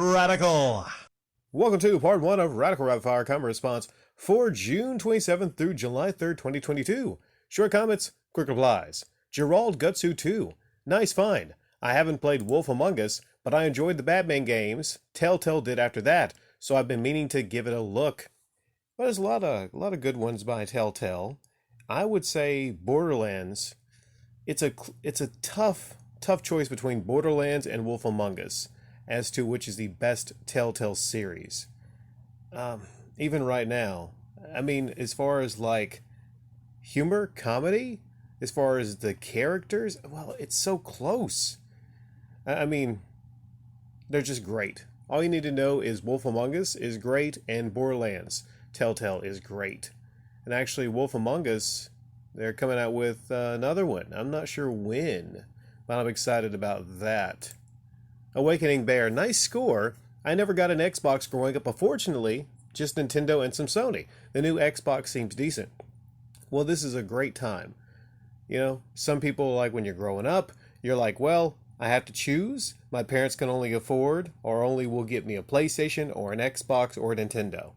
Radical. Welcome to part one of Radical Rapid Fire Comment Response for June 27th through July 3rd, 2022. Short comments, quick replies. Gerald Gutsu 2. Nice find. I haven't played Wolf Among Us, but I enjoyed the Batman games. Telltale did after that, so I've been meaning to give it a look. Well, there's a lot of good ones by Telltale. I would say Borderlands. It's a tough choice between Borderlands and Wolf Among Us as to which is the best Telltale series. Even right now, I mean, as far as like humor, comedy, as far as the characters, well, it's so close. I mean, they're just great. All you need to know is Wolf Among Us is great and Borderlands Telltale is great. And actually, Wolf Among Us, they're coming out with another one. I'm not sure when, but I'm excited about that. Awakening Bear, nice score. I never got an Xbox growing up, unfortunately, just Nintendo and some Sony. The new Xbox seems decent. Well, this is a great time. You know, some people, like when you're growing up, you're like, well, I have to choose. My parents can only afford or only will get me a PlayStation or an Xbox or a Nintendo.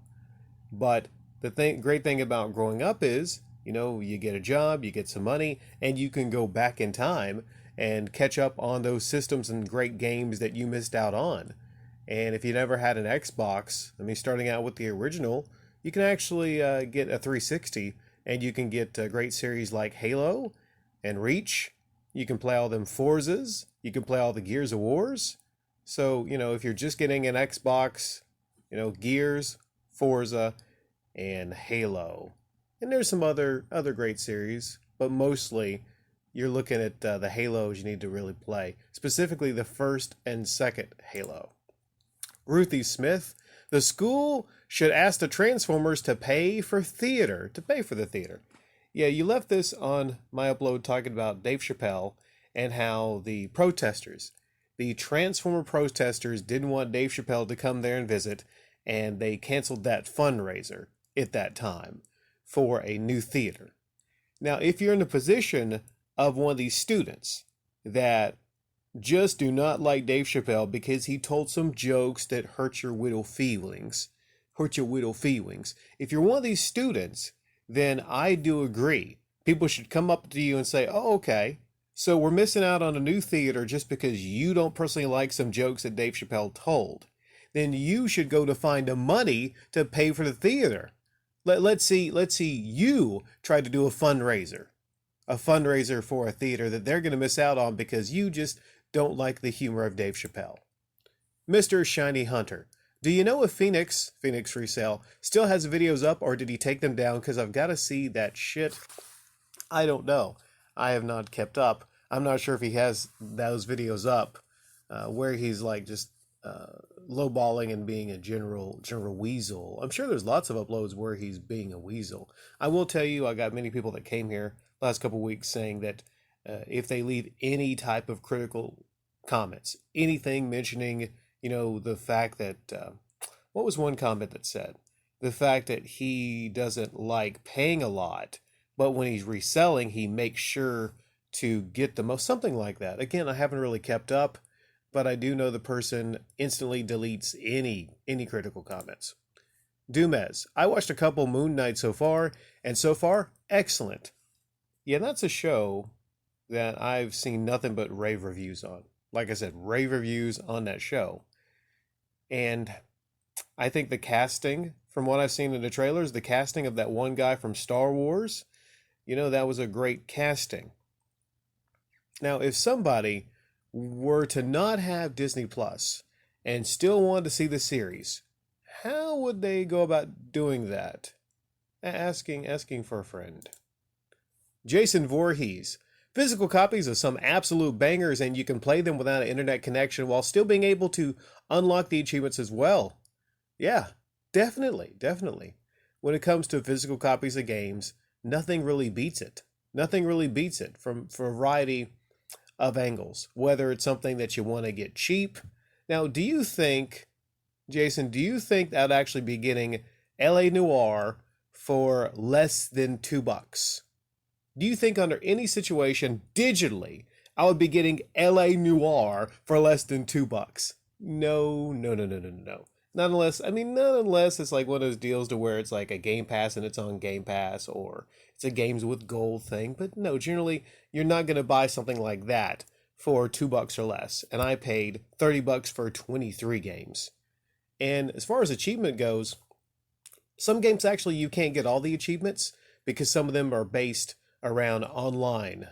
But the great thing about growing up is, you know, you get a job, you get some money, and you can go back in time and catch up on those systems and great games that you missed out on. And if you never had an Xbox, I mean, starting out with the original, you can actually get a 360 and you can get great series like Halo and Reach. You can play all them Forzas. You can play all the Gears of Wars. So, you know, if you're just getting an Xbox, you know, Gears, Forza, and Halo. And there's some other great series, but mostly you're looking at the Halos you need to really play, specifically the first and second Halo. Ruthie Smith, the school should ask the Transformers to pay for the theater. Yeah, you left this on my upload talking about Dave Chappelle and how the Transformer protesters didn't want Dave Chappelle to come there and visit, and they canceled that fundraiser at that time for a new theater. Now, if you're in the position of one of these students that just do not like Dave Chappelle because he told some jokes that hurt your little feelings. If you're one of these students, then I do agree. People should come up to you and say, oh, okay, so we're missing out on a new theater just because you don't personally like some jokes that Dave Chappelle told. Then you should go to find the money to pay for the theater. Let's see you try to do a fundraiser for a theater that they're going to miss out on because you just don't like the humor of Dave Chappelle. Mr. Shiny Hunter, do you know if Phoenix Resale still has videos up or did he take them down? Because I've got to see that shit. I don't know. I have not kept up. I'm not sure if he has those videos up where he's like just lowballing and being a general weasel. I'm sure there's lots of uploads where he's being a weasel. I will tell you, I got many people that came here last couple of weeks saying that if they leave any type of critical comments, anything mentioning, you know, the fact that, what was one comment that said? The fact that he doesn't like paying a lot, but when he's reselling, he makes sure to get the most, something like that. Again, I haven't really kept up, but I do know the person instantly deletes any critical comments. Dumez, I watched a couple Moon Knight so far, and so far, excellent. Yeah, that's a show that I've seen nothing but rave reviews on. Like I said, rave reviews on that show. And I think the casting, from what I've seen in the trailers, the casting of that one guy from Star Wars, you know, that was a great casting. Now, if somebody were to not have Disney Plus and still want to see the series, how would they go about doing that? Asking for a friend. Jason Voorhees, physical copies of some absolute bangers and you can play them without an internet connection while still being able to unlock the achievements as well. Yeah, definitely. When it comes to physical copies of games, nothing really beats it. From a variety of angles, whether it's something that you want to get cheap. Now, do you think, Jason, that would actually be getting LA Noire for less than $2? Do you think under any situation digitally I would be getting LA Noire for less than $2? No, no, no, no, no, no, no. Not unless it's like one of those deals to where it's like a Game Pass and it's on Game Pass, or it's a games with gold thing. But no, generally you're not going to buy something like that for $2 or less. And I paid $30 for 23 games. And as far as achievement goes, some games actually you can't get all the achievements because some of them are based around online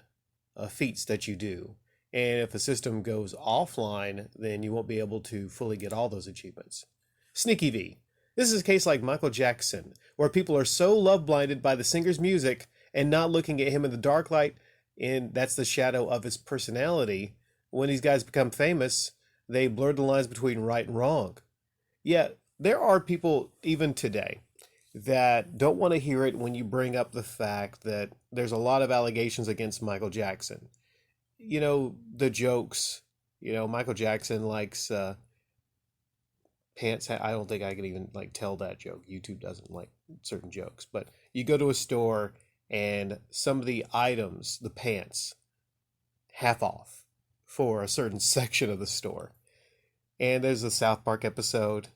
feats that you do. And if the system goes offline, then you won't be able to fully get all those achievements. Sneaky V. This is a case like Michael Jackson, where people are so love blinded by the singer's music and not looking at him in the dark light, and that's the shadow of his personality. When these guys become famous, they blur the lines between right and wrong. Yet, there are people, even today, that don't want to hear it when you bring up the fact that there's a lot of allegations against Michael Jackson. The jokes, Michael Jackson likes pants. I don't think I can even like tell that joke. YouTube doesn't like certain jokes, but you go to a store and some of the items, the pants, half off for a certain section of the store. And there's a South Park episode.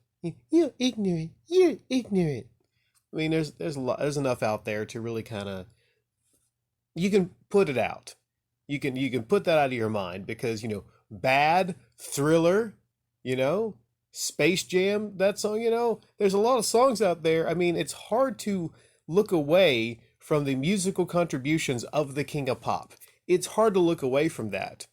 You're ignorant. You're ignorant. I mean, there's enough out there to really kind of, you can put it out. You can put that out of your mind because, Bad, Thriller, Space Jam, that song, there's a lot of songs out there. I mean, it's hard to look away from the musical contributions of the King of Pop. It's hard to look away from that.